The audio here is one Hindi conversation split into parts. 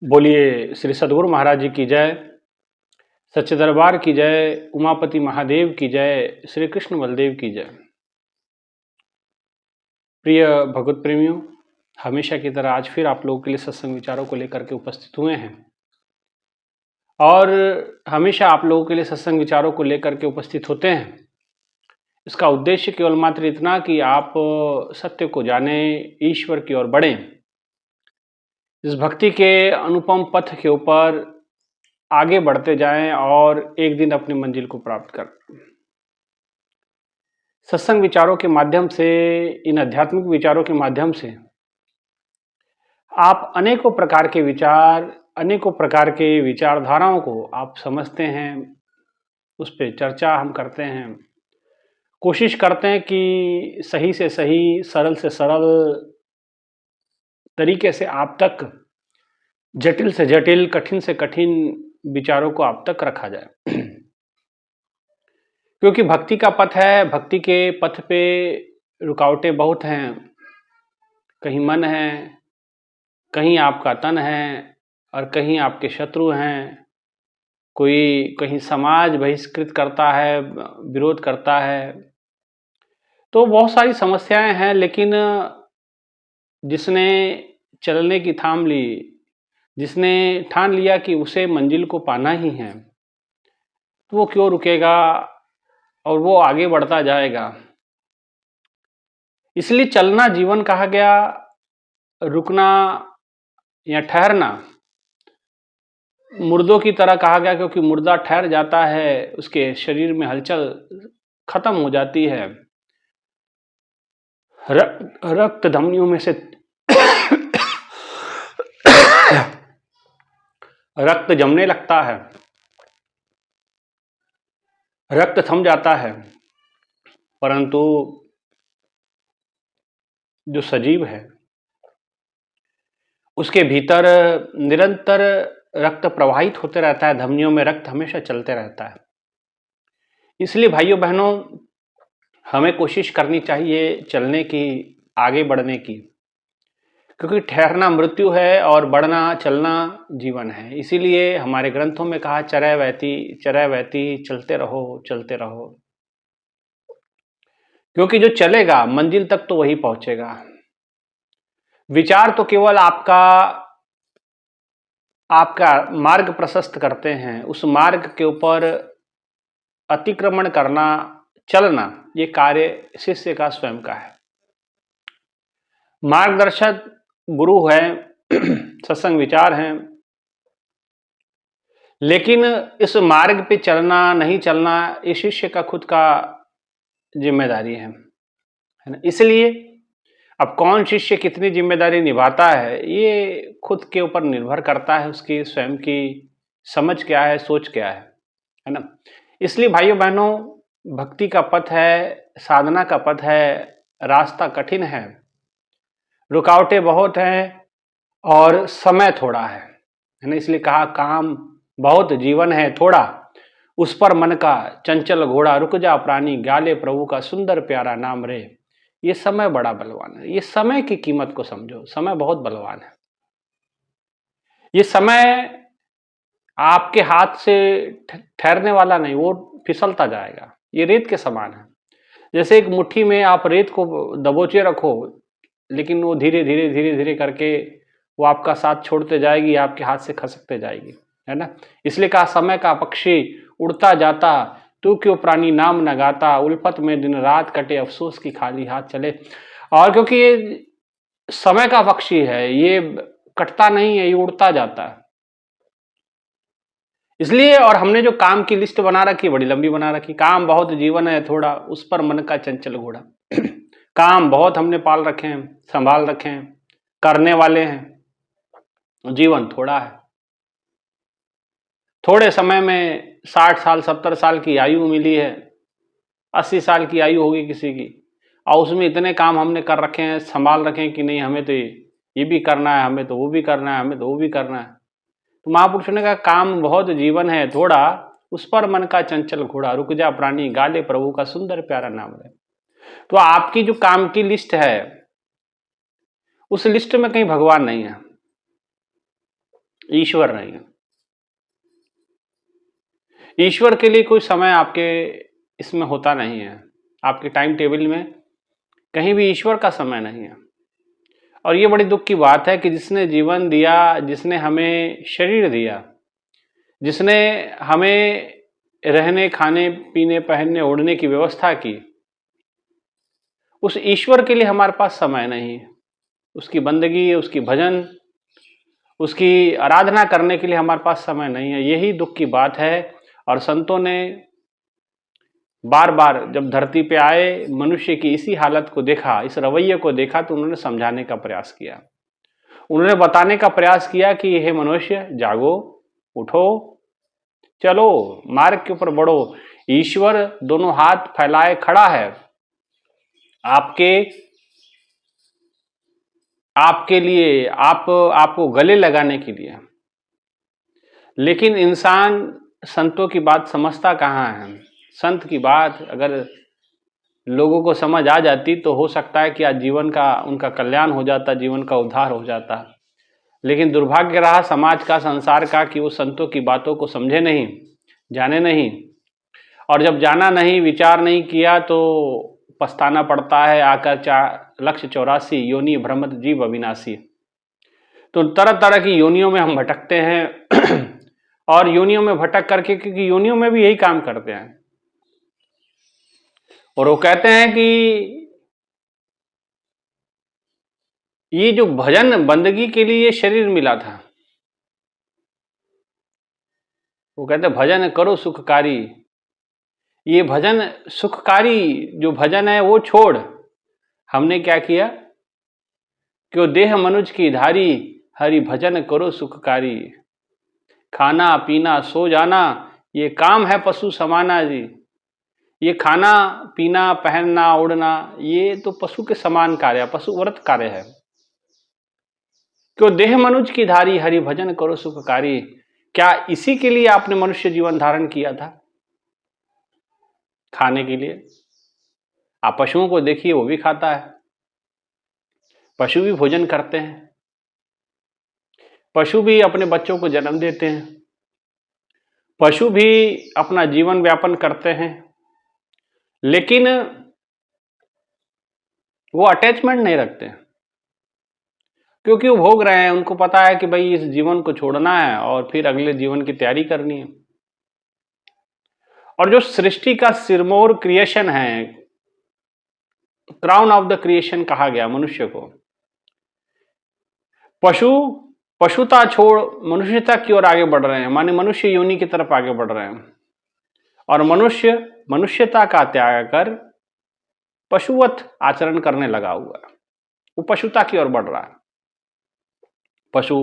बोलिए श्री सद्गुरु महाराज जी की जय। सच्चे दरबार की जय। उमापति महादेव की जय। श्री कृष्ण बलदेव की जय। प्रिय भगवत प्रेमियों, हमेशा की तरह आज फिर आप लोगों के लिए सत्संग विचारों को लेकर के उपस्थित हुए हैं और हमेशा आप लोगों के लिए सत्संग विचारों को लेकर के उपस्थित होते हैं। इसका उद्देश्य केवल मात्र इतना कि आप सत्य को जाने, ईश्वर की ओर बढ़ें, इस भक्ति के अनुपम पथ के ऊपर आगे बढ़ते जाएं और एक दिन अपनी मंजिल को प्राप्त कर। सत्संग विचारों के माध्यम से, इन आध्यात्मिक विचारों के माध्यम से आप अनेकों प्रकार के विचार, अनेकों प्रकार के विचारधाराओं को आप समझते हैं, उस पर चर्चा हम करते हैं, कोशिश करते हैं कि सही से सही, सरल से सरल तरीके से आप तक, जटिल से जटिल, कठिन से कठिन विचारों को आप तक रखा जाए। क्योंकि भक्ति का पथ है, भक्ति के पथ पे रुकावटें बहुत हैं। कहीं मन है, कहीं आपका तन है और कहीं आपके शत्रु हैं। कोई कहीं समाज बहिष्कृत करता है, विरोध करता है, तो बहुत सारी समस्याएं हैं। लेकिन जिसने चलने की थाम ली, जिसने ठान लिया कि उसे मंजिल को पाना ही है, तो वो क्यों रुकेगा और वो आगे बढ़ता जाएगा। इसलिए चलना जीवन कहा गया, रुकना या ठहरना मुर्दों की तरह कहा गया, क्योंकि मुर्दा ठहर जाता है, उसके शरीर में हलचल खत्म हो जाती है, रक्त धमनियों में से रक्त जमने लगता है, रक्त थम जाता है। परंतु जो सजीव है उसके भीतर निरंतर रक्त प्रवाहित होते रहता है, धमनियों में रक्त हमेशा चलते रहता है। इसलिए भाइयों बहनों, हमें कोशिश करनी चाहिए चलने की, आगे बढ़ने की, क्योंकि ठहरना मृत्यु है और बढ़ना, चलना जीवन है। इसीलिए हमारे ग्रंथों में कहा, चरय वैती, चलते रहो, चलते रहो। क्योंकि जो चलेगा मंजिल तक तो वही पहुंचेगा। विचार तो केवल आपका मार्ग प्रशस्त करते हैं, उस मार्ग के ऊपर अतिक्रमण करना, चलना, ये कार्य शिष्य का स्वयं का है। मार्गदर्शक गुरु है, सत्संग विचार हैं, लेकिन इस मार्ग पे चलना नहीं चलना ये शिष्य का खुद का जिम्मेदारी है ना। इसलिए अब कौन शिष्य कितनी जिम्मेदारी निभाता है, ये खुद के ऊपर निर्भर करता है, उसकी स्वयं की समझ क्या है, सोच क्या है ना। इसलिए भाइयों बहनों, भक्ति का पथ है, साधना का पथ है, रास्ता कठिन है, रुकावटें बहुत हैं और समय थोड़ा है ना। इसलिए कहा, काम बहुत, जीवन है थोड़ा, उस पर मन का चंचल घोड़ा, रुक जा प्राणी, गाले प्रभु का सुंदर प्यारा नाम रे। ये समय बड़ा बलवान है। ये समय की कीमत को समझो, समय बहुत बलवान है। ये समय आपके हाथ से ठहरने वाला नहीं, वो फिसलता जाएगा। ये रेत के समान है। जैसे एक मुट्ठी में आप रेत को दबोचे रखो, लेकिन वो धीरे धीरे धीरे धीरे करके वो आपका साथ छोड़ते जाएगी, आपके हाथ से खसकते जाएगी, है ना। इसलिए कहा, समय का पक्षी उड़ता जाता, तू क्यों प्राणी नाम न गाता, उल्फत में दिन रात कटे, अफसोस की खाली हाथ चले। और क्योंकि ये समय का पक्षी है, ये कटता नहीं है, ये उड़ता जाता है। इसलिए, और हमने जो काम की लिस्ट बना रखी, बड़ी लंबी बना रखी, काम बहुत, जीवन है थोड़ा, उस पर मन का चंचल घोड़ा। काम बहुत हमने पाल रखे हैं, संभाल रखे हैं, करने वाले हैं, जीवन थोड़ा है। थोड़े समय में 60 साल 70 साल की आयु मिली है, 80 साल की आयु होगी किसी की, और उसमें इतने काम हमने कर रखे हैं, संभाल रखे हैं कि नहीं, हमें तो ये भी करना है, हमें तो वो भी करना है, हमें तो वो भी करना है। तो महापुरुषों ने कहा, काम बहुत, जीवन है थोड़ा, उस पर मन का चंचल घोड़ा, रुक जा प्राणी, गाले प्रभु का सुंदर प्यारा नाम है। तो आपकी जो काम की लिस्ट है, उस लिस्ट में कहीं भगवान नहीं है। ईश्वर नहीं है। ईश्वर के लिए कोई समय आपके इसमें होता नहीं है, आपके टाइम टेबल में कहीं भी ईश्वर का समय नहीं है। और ये बड़ी दुख की बात है कि जिसने जीवन दिया, जिसने हमें शरीर दिया, जिसने हमें रहने, खाने, पीने, पहनने, ओढ़ने की व्यवस्था की, उस ईश्वर के लिए हमारे पास समय नहीं है। उसकी बंदगी, उसकी भजन, उसकी आराधना करने के लिए हमारे पास समय नहीं है। यही दुख की बात है। और संतों ने बार बार जब धरती पे आए, मनुष्य की इसी हालत को देखा, इस रवैये को देखा, तो उन्होंने समझाने का प्रयास किया। उन्होंने बताने का प्रयास किया कि हे मनुष्य, जागो, उठो, चलो, मार्ग के ऊपर बढ़ो। ईश्वर दोनों हाथ फैलाए खड़ा है आपके लिए, आपको गले लगाने के लिए। लेकिन इंसान संतों की बात समझता कहाँ है। संत की बात अगर लोगों को समझ आ जाती तो हो सकता है कि आज जीवन का उनका कल्याण हो जाता, जीवन का उद्धार हो जाता। लेकिन दुर्भाग्य रहा समाज का, संसार का, कि वो संतों की बातों को समझे नहीं, जाने नहीं। और जब जाना नहीं, विचार नहीं किया, तो पछताना पड़ता है। आकर 4,84,000 योनि भ्रमत जीव अविनाशी। तो तरह तरह की योनियों में हम भटकते हैं और योनियों में भटक करके, क्योंकि योनियों में भी यही काम करते हैं। और वो कहते हैं कि ये जो भजन बंदगी के लिए शरीर मिला था, वो कहते हैं भजन करो सुखकारी। ये भजन सुखकारी जो भजन है वो छोड़ हमने क्या किया कि वो देह मनुज की धारी, हरि भजन करो सुखकारी। खाना पीना सो जाना ये काम है पशु समाना जी। ये खाना पीना, पहनना, उड़ना, ये तो पशु के समान कार्य, पशुव्रत कार्य है। क्यों देह मनुज की धारी, हरि भजन करो सुखकारी। क्या इसी के लिए आपने मनुष्य जीवन धारण किया था? खाने के लिए? आप पशुओं को देखिए, वो भी खाता है, पशु भी भोजन करते हैं, पशु भी अपने बच्चों को जन्म देते हैं, पशु भी अपना जीवन व्यापन करते हैं। लेकिन वो अटैचमेंट नहीं रखते, क्योंकि वो भोग रहे हैं। उनको पता है कि भाई इस जीवन को छोड़ना है और फिर अगले जीवन की तैयारी करनी है। और जो सृष्टि का सिरमौर क्रिएशन है, क्राउन ऑफ द क्रिएशन कहा गया मनुष्य को, पशुता छोड़ मनुष्यता की ओर आगे बढ़ रहे हैं, माने मनुष्य योनि की तरफ आगे बढ़ रहे हैं। और मनुष्य मनुष्यता का त्याग कर पशुवत आचरण करने लगा हुआ है। वो पशुता की ओर बढ़ रहा है। पशु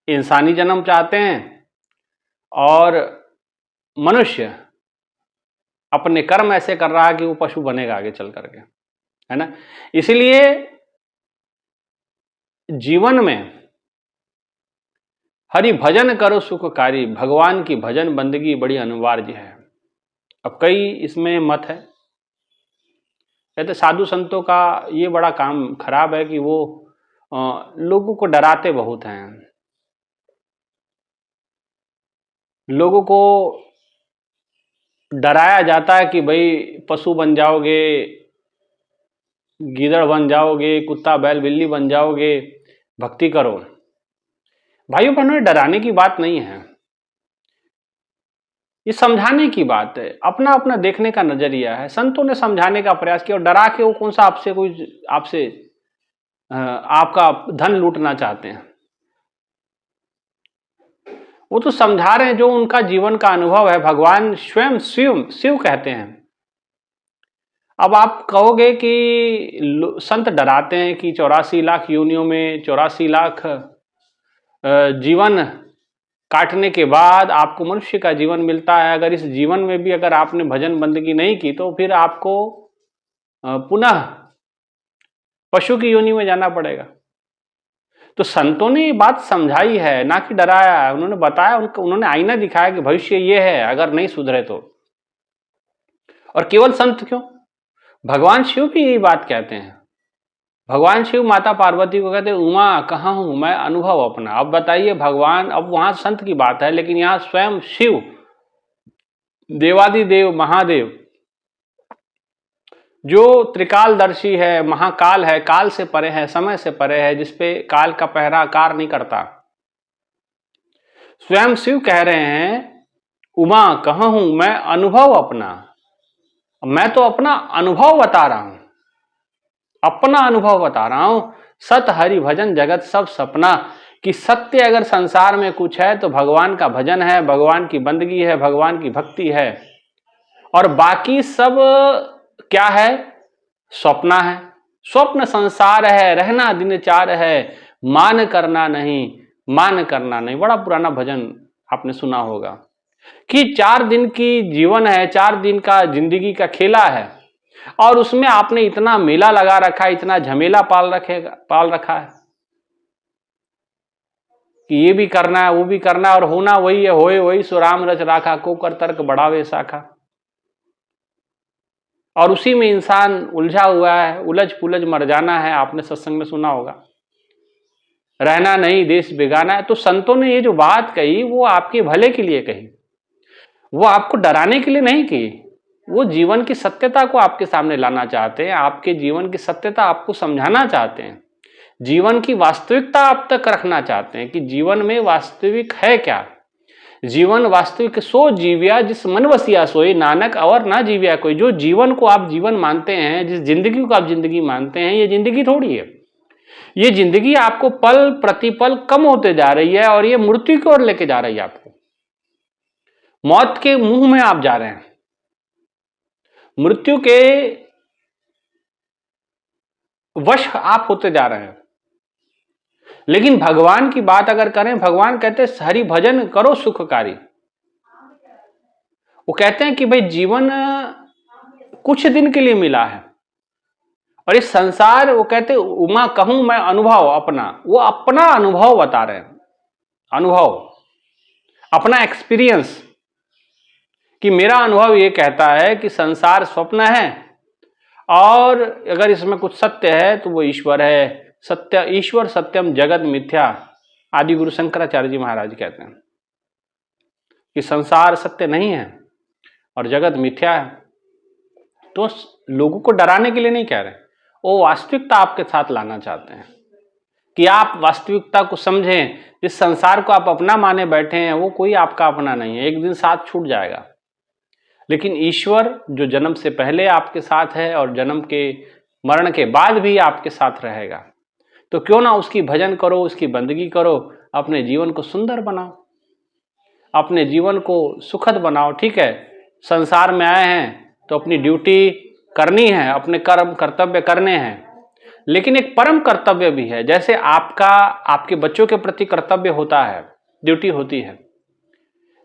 इंसानी जन्म चाहते हैं और मनुष्य अपने कर्म ऐसे कर रहा है कि वो पशु बनेगा आगे चल करके, है ना। इसलिए जीवन में हरि भजन करो सुखकारी, भगवान की भजन बंदगी बड़ी अनिवार्य है। अब कई इसमें मत है। कहते साधु संतों का ये बड़ा काम खराब है कि वो लोगों को डराते बहुत हैं। लोगों को डराया जाता है कि भाई पशु बन जाओगे, गीदड़ बन जाओगे, कुत्ता बैल बिल्ली बन जाओगे, भक्ति करो। भाइयों बहनों, डराने की बात नहीं है, ये समझाने की बात है। अपना अपना देखने का नजरिया है। संतों ने समझाने का प्रयास किया, और डरा के वो कौन सा आपसे आपका धन लूटना चाहते हैं। वो तो समझा रहे हैं जो उनका जीवन का अनुभव है। भगवान स्वयं शिव कहते हैं। अब आप कहोगे कि संत डराते हैं कि 84 लाख योनियों में 84 लाख जीवन काटने के बाद आपको मनुष्य का जीवन मिलता है। अगर इस जीवन में भी अगर आपने भजन बंदगी नहीं की तो फिर आपको पुनः पशु की योनि में जाना पड़ेगा। तो संतों ने ये बात समझाई है, ना कि डराया है। उन्होंने बताया, उन्होंने आईना दिखाया कि भविष्य ये है अगर नहीं सुधरे तो। और केवल संत क्यों, भगवान शिव भी यही बात कहते हैं। भगवान शिव माता पार्वती को कहते उमा कहाँ हूं मैं अनुभव अपना। अब बताइए भगवान, अब वहां संत की बात है, लेकिन यहां स्वयं शिव देवादिदेव महादेव जो त्रिकालदर्शी है, महाकाल है, काल से परे है, समय से परे है, जिसपे काल का पहरा कार नहीं करता, स्वयं शिव कह रहे हैं उमा कहाँ हूं मैं अनुभव अपना। मैं तो अपना अनुभव बता रहा हूं, अपना अनुभव बता रहा हूं। सत हरि भजन जगत सब सपना, कि सत्य अगर संसार में कुछ है तो भगवान का भजन है, भगवान की बंदगी है, भगवान की भक्ति है, और बाकी सब क्या है? स्वप्न है। स्वप्न संसार है, रहना दिन चार है, मान करना नहीं, मान करना नहीं। बड़ा पुराना भजन आपने सुना होगा कि 4 दिन की जीवन है, 4 दिन का जिंदगी का खेला है, और उसमें आपने इतना मेला लगा रखा है, इतना झमेला पाल रखा है कि ये भी करना है, वो भी करना है, और होना वही है, होए वही सो राम रच राखा, को कर तर्क बढ़ावे शाखा। और उसी में इंसान उलझा हुआ है, उलझ पुलझ मर जाना है। आपने सत्संग में सुना होगा, रहना नहीं देश बेगाना है। तो संतों ने ये जो बात कही वो आपके भले के लिए कही, वो आपको डराने के लिए नहीं की। वो जीवन की सत्यता को आपके सामने लाना चाहते हैं, आपके जीवन की सत्यता आपको समझाना चाहते हैं, जीवन की वास्तविकता आप तक रखना चाहते हैं कि जीवन में वास्तविक है क्या। जीवन वास्तविक सो जीविया जिस मन वसिया सोए, नानक और ना जीविया कोई। जो जीवन को आप जीवन मानते हैं, जिस जिंदगी को आप जिंदगी मानते हैं, ये जिंदगी थोड़ी है। ये जिंदगी आपको पल प्रतिपल कम होते जा रही है, और ये मृत्यु की ओर लेके जा रही है। आपको मौत के मुंह में आप जा रहे हैं, मृत्यु के वश आप होते जा रहे हैं। लेकिन भगवान की बात अगर करें, भगवान कहते हैं हरि भजन करो सुखकारी। वो कहते हैं कि भाई जीवन कुछ दिन के लिए मिला है, और इस संसार, वो कहते उमा कहूं मैं अनुभव अपना, वो अपना अनुभव बता रहे हैं, अनुभव, अपना एक्सपीरियंस, कि मेरा अनुभव ये कहता है कि संसार स्वप्न है, और अगर इसमें कुछ सत्य है तो वो ईश्वर है। सत्य ईश्वर सत्यम जगत मिथ्या, आदि गुरु शंकराचार्य जी महाराज कहते हैं कि संसार सत्य नहीं है और जगत मिथ्या है। तो लोगों को डराने के लिए नहीं कह रहे, वो वास्तविकता आपके साथ लाना चाहते हैं कि आप वास्तविकता को समझें। इस संसार को आप अपना माने बैठे हैं, वो कोई आपका अपना नहीं है, एक दिन साथ छूट जाएगा। लेकिन ईश्वर जो जन्म से पहले आपके साथ है और जन्म के मरण के बाद भी आपके साथ रहेगा, तो क्यों ना उसकी भजन करो, उसकी बंदगी करो, अपने जीवन को सुंदर बनाओ, अपने जीवन को सुखद बनाओ। ठीक है, संसार में आए हैं तो अपनी ड्यूटी करनी है, अपने कर्म कर्तव्य करने हैं, लेकिन एक परम कर्तव्य भी है। जैसे आपका आपके बच्चों के प्रति कर्तव्य होता है, ड्यूटी होती है,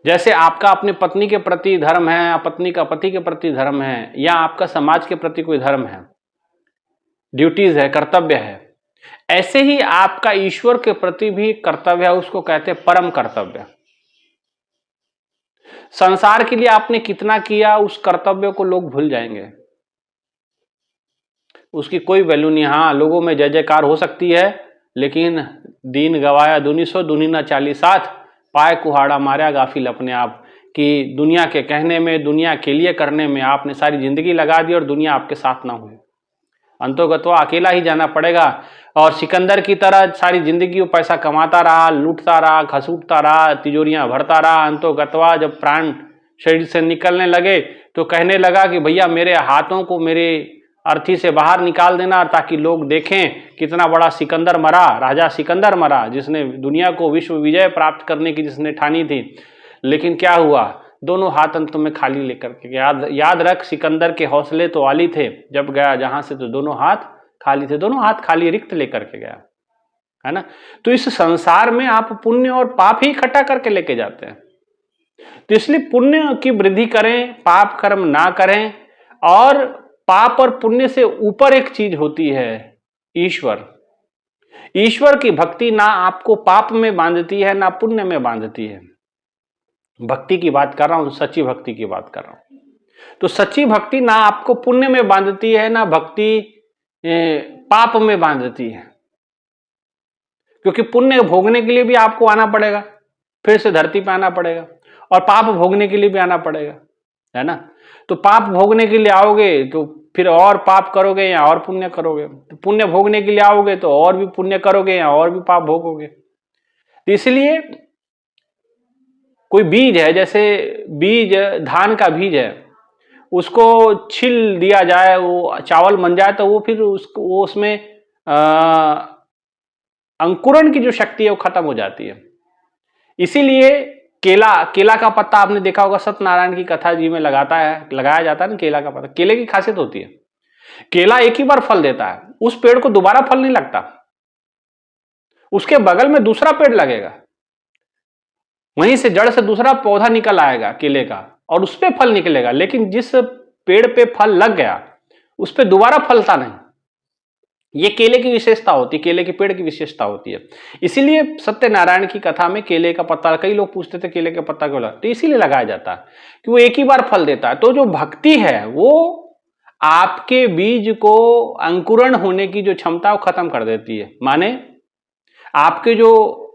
जैसे आपका अपनी पत्नी के प्रति धर्म है, पत्नी का पति के प्रति धर्म है, या आपका समाज के प्रति कोई धर्म है, ड्यूटीज है, कर्तव्य है, ऐसे ही आपका ईश्वर के प्रति भी कर्तव्य है। उसको कहते हैं परम कर्तव्य। संसार के लिए आपने कितना किया, उस कर्तव्य को लोग भूल जाएंगे, उसकी कोई वैल्यू नहीं। हाँ, लोगों में जय जयकार हो सकती है, लेकिन दीन गवाया दुनी सो दुनी ना 40 पाए कुहाड़ा मारा गाफिल अपने आप, कि दुनिया के कहने में, दुनिया के लिए करने में आपने सारी जिंदगी लगा दी और दुनिया आपके साथ ना हुई। अंतोगत्वा अकेला ही जाना पड़ेगा। और सिकंदर की तरह सारी जिंदगी वो पैसा कमाता रहा, लूटता रहा, खसूटता रहा, तिजोरियां भरता रहा। अंतोगत्वा जब प्राण शरीर से निकलने लगे तो कहने लगा कि भैया मेरे हाथों को मेरे अर्थी से बाहर निकाल देना, ताकि लोग देखें कितना बड़ा सिकंदर मरा, राजा सिकंदर मरा, जिसने दुनिया को विश्व विजय प्राप्त करने की जिसने ठानी थी। लेकिन क्या हुआ, दोनों हाथ अंत में खाली लेकर के। याद रख, सिकंदर के हौसले तो वाली थे, जब गया जहां से तो दोनों हाथ खाली थे, दोनों हाथ खाली रिक्त लेकर के गया, है ना। तो इस संसार में आप पुण्य और पाप ही इकट्ठा करके लेके जाते हैं। तो इसलिए पुण्य की वृद्धि करें, पाप कर्म ना करें। और पाप और पुण्य से ऊपर एक चीज होती है, ईश्वर। ईश्वर की भक्ति ना आपको पाप में बांधती है, ना पुण्य में बांधती है। भक्ति की बात कर रहा हूं, सच्ची भक्ति की बात कर रहा हूं। तो सच्ची भक्ति ना आपको पुण्य में बांधती है, ना भक्ति पाप में बांध देती है, क्योंकि पुण्य भोगने के लिए भी आपको आना पड़ेगा, फिर से धरती पे आना पड़ेगा, और पाप भोगने के लिए भी आना पड़ेगा, है ना। तो पाप भोगने के लिए आओगे तो फिर और पाप करोगे या और पुण्य करोगे, तो पुण्य भोगने के लिए आओगे तो और भी पुण्य करोगे या और भी पाप भोगोगे। तो इसलिए कोई बीज है, जैसे बीज धान का बीज है, उसको छिल दिया जाए, वो चावल बन जाए, तो वो फिर वो उसमें अंकुरण की जो शक्ति है वो खत्म हो जाती है। इसीलिए केला का पत्ता आपने देखा होगा, सत्यनारायण की कथा जी में लगाया जाता है ना केला का पत्ता। केले की खासियत होती है, केला एक ही बार फल देता है, उस पेड़ को दोबारा फल नहीं लगता, उसके बगल में दूसरा पेड़ लगेगा, वहीं से जड़ से दूसरा पौधा निकल आएगा केले का, और उस पे फल निकलेगा। लेकिन जिस पेड़ पे फल लग गया उस पे दोबारा फलता नहीं। ये केले की विशेषता होती है, केले के पेड़ की विशेषता होती है। इसीलिए सत्यनारायण की कथा में केले का पत्ता, कई लोग पूछते थे केले का पत्ता क्यों लगा, तो इसीलिए लगाया जाता है कि वो एक ही बार फल देता है। तो जो भक्ति है वो आपके बीज को अंकुरण होने की जो क्षमता वो खत्म कर देती है, माने आपके जो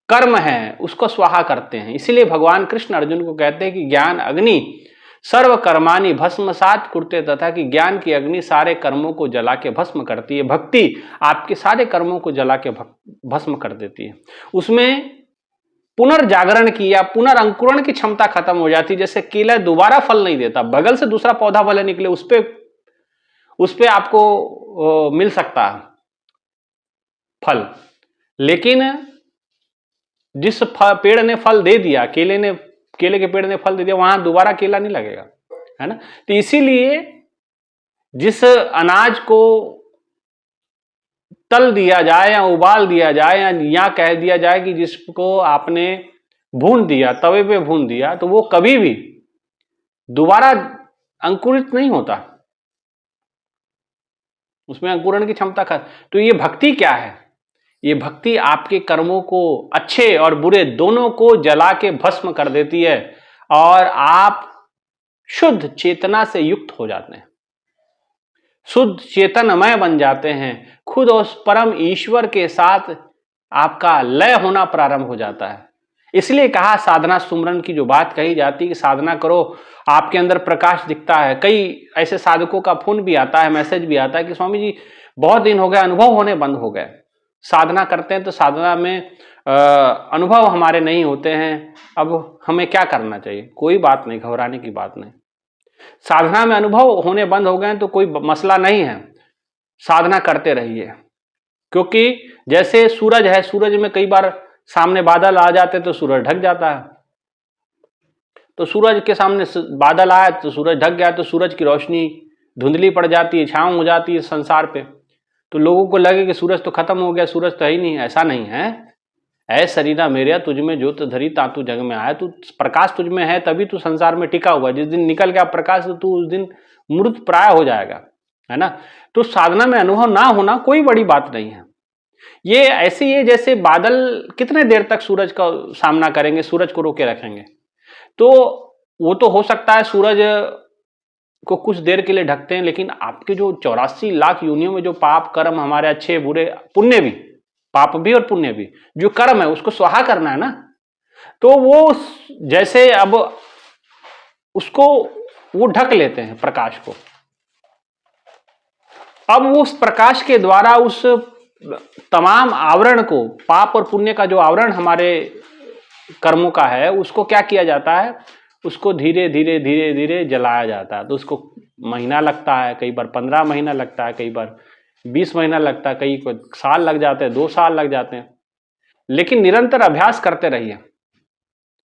कर्म है उसको स्वाहा करते हैं। इसीलिए भगवान कृष्ण अर्जुन को कहते हैं कि ज्ञान अग्नि सर्व कर्माणि भस्मसात कुरुते, तथा कि ज्ञान की अग्नि सारे कर्मों को जला के भस्म करती है। भक्ति आपके सारे कर्मों को जला के भस्म कर देती है। उसमें पुनर्जागरण की या पुनर्अंकुरण की क्षमता खत्म हो जाती है। जैसे केला दोबारा फल नहीं देता, बगल से दूसरा पौधा भले निकले उस पे आपको मिल सकता है फल, लेकिन जिस पेड़ ने फल दे दिया, केले के पेड़ ने फल दे दिया, वहां दोबारा केला नहीं लगेगा, है ना। तो इसीलिए जिस अनाज को तल दिया जाए या उबाल दिया जाए या कह दिया जाए कि जिसको आपने भून दिया, तवे पे भून दिया, तो वो कभी भी दोबारा अंकुरित नहीं होता, उसमें अंकुरण की क्षमता खत्म। तो ये भक्ति क्या है? ये भक्ति आपके कर्मों को, अच्छे और बुरे दोनों को जला के भस्म कर देती है, और आप शुद्ध चेतना से युक्त हो जाते हैं, शुद्ध चेतनमय बन जाते हैं। खुद उस परम ईश्वर के साथ आपका लय होना प्रारंभ हो जाता है। इसलिए कहा साधना सुमरन की जो बात कही जाती है कि साधना करो, आपके अंदर प्रकाश दिखता है। कई ऐसे साधकों का फोन भी आता है, मैसेज भी आता है कि स्वामी जी बहुत दिन हो गए, अनुभव होने बंद हो गए, साधना करते हैं तो साधना में अनुभव हमारे नहीं होते हैं, अब हमें क्या करना चाहिए? कोई बात नहीं, घबराने की बात नहीं। साधना में अनुभव होने बंद हो गए तो कोई मसला नहीं है, साधना करते रहिए। क्योंकि जैसे सूरज है, सूरज में कई बार सामने बादल आ जाते तो सूरज ढक जाता है, तो सूरज के सामने बादल आया तो सूरज ढक गया, तो सूरज की रोशनी धुंधली पड़ जाती है, छांव हो जाती है संसार पे, तो लोगों को लगे कि सूरज तो खत्म हो गया, सूरज तो है ही नहीं। ऐसा नहीं है। ऐ शरीरा मेरा तुझ में ज्योत धरी तातु जग में आया, तू प्रकाश तुझ में है तभी तू संसार में टिका हुआ। जिस दिन निकल गया प्रकाश तो तू उस दिन मृत प्राय हो जाएगा, है ना। तो साधना में अनुभव ना होना कोई बड़ी बात नहीं है। ये ऐसे ही है जैसे बादल कितने देर तक सूरज का सामना करेंगे, सूरज को रोके रखेंगे? तो वो तो हो सकता है सूरज को कुछ देर के लिए ढकते हैं, लेकिन आपके जो 84 लाख योनियों में जो पाप कर्म हमारे अच्छे बुरे, पुण्य भी, पाप भी और पुण्य भी, जो कर्म है उसको स्वाहा करना है ना। तो वो जैसे अब उसको वो ढक लेते हैं प्रकाश को, अब उस प्रकाश के द्वारा उस तमाम आवरण को, पाप और पुण्य का जो आवरण हमारे कर्मों का है, उसको क्या किया जाता है? उसको धीरे धीरे धीरे धीरे जलाया जाता है। तो उसको महीना लगता है, कई बार 15 महीना लगता है, कई बार 20 महीना लगता है, कई को साल लग जाते हैं, 2 साल लग जाते हैं। लेकिन निरंतर अभ्यास करते रहिए,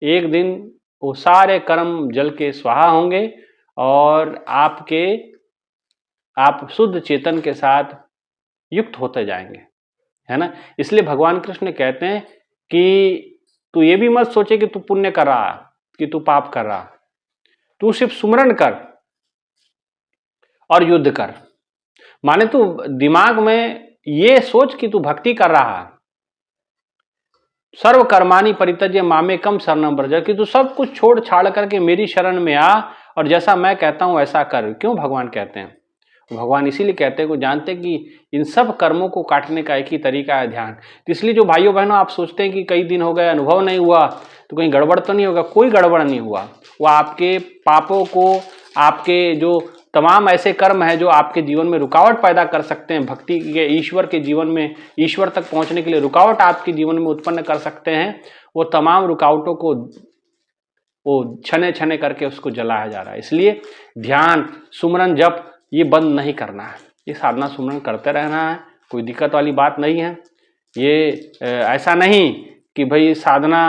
एक दिन वो सारे कर्म जल के स्वाहा होंगे और आप शुद्ध चेतन के साथ युक्त होते जाएंगे, है ना। इसलिए भगवान कृष्ण कहते हैं कि तू ये भी मत सोचे कि तू पुण्य कर रहा, कि तू पाप कर रहा, तू सिर्फ सुमरन कर और युद्ध कर। माने तू दिमाग में ये सोच कि तू भक्ति कर रहा, सर्व कर्माणि परित्यज्य मामेकम शरणं व्रज, कि तू सब कुछ छोड़ छाड़ करके मेरी शरण में आ और जैसा मैं कहता हूं ऐसा कर। क्यों भगवान कहते हैं? भगवान इसीलिए कहते हैं, को जानते हैं कि इन सब कर्मों को काटने का एक ही तरीका है ध्यान। तो इसलिए जो भाइयों बहनों आप सोचते हैं कि कई दिन हो गए अनुभव नहीं हुआ तो कहीं गड़बड़ तो नहीं होगा, कोई गड़बड़ नहीं हुआ। वो आपके पापों को, आपके जो तमाम ऐसे कर्म है जो आपके जीवन में रुकावट पैदा कर सकते हैं, भक्ति के, ईश्वर के जीवन में, ईश्वर तक पहुंचने के लिए रुकावट आपके जीवन में उत्पन्न कर सकते हैं, वो तमाम रुकावटों को वो छने छने करके उसको जलाया जा रहा है। इसलिए ध्यान, सुमरन, जप ये बंद नहीं करना है, ये साधना सुमरन करते रहना है, कोई दिक्कत वाली बात नहीं है। ये ऐसा नहीं कि भाई साधना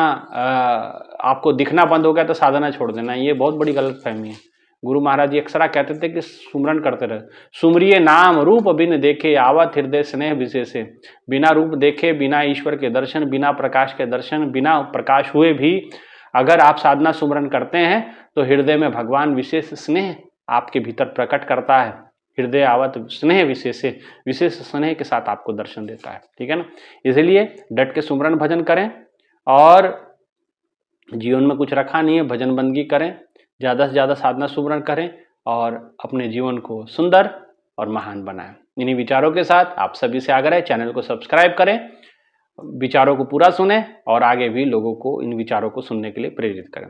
आपको दिखना बंद हो गया तो साधना छोड़ देना, ये बहुत बड़ी गलतफहमी है। गुरु महाराज जी अक्सर कहते थे कि सुमरन करते रहे, सुमरिये नाम रूप बिन देखे आवत हृदय स्नेह विशेषे। बिना रूप देखे, बिना ईश्वर के दर्शन, बिना प्रकाश के दर्शन, बिना प्रकाश हुए भी अगर आप साधना सुमरन करते हैं तो हृदय में भगवान विशेष स्नेह आपके भीतर प्रकट करता है। हृदय आवत स्नेह विशेषे, विशेष स्नेह के साथ आपको दर्शन देता है। ठीक है ना, इसलिए डट के सुमरन भजन करें और जीवन में कुछ रखा नहीं है, भजन बंदगी करें, ज़्यादा से ज़्यादा साधना सुमरन करें और अपने जीवन को सुंदर और महान बनाएं। इन्हीं विचारों के साथ आप सभी से आग्रह है, चैनल को सब्सक्राइब करें, विचारों को पूरा सुने और आगे भी लोगों को इन विचारों को सुनने के लिए प्रेरित करें।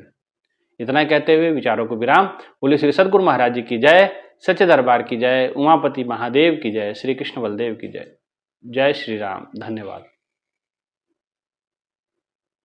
इतना कहते हुए विचारों को विराम। बोले श्री सद्गुरु महाराज जी की जय, सच्चे दरबार की जय, उमापति महादेव की जय, श्री कृष्ण बलदेव की जय। जय श्री राम। धन्यवाद।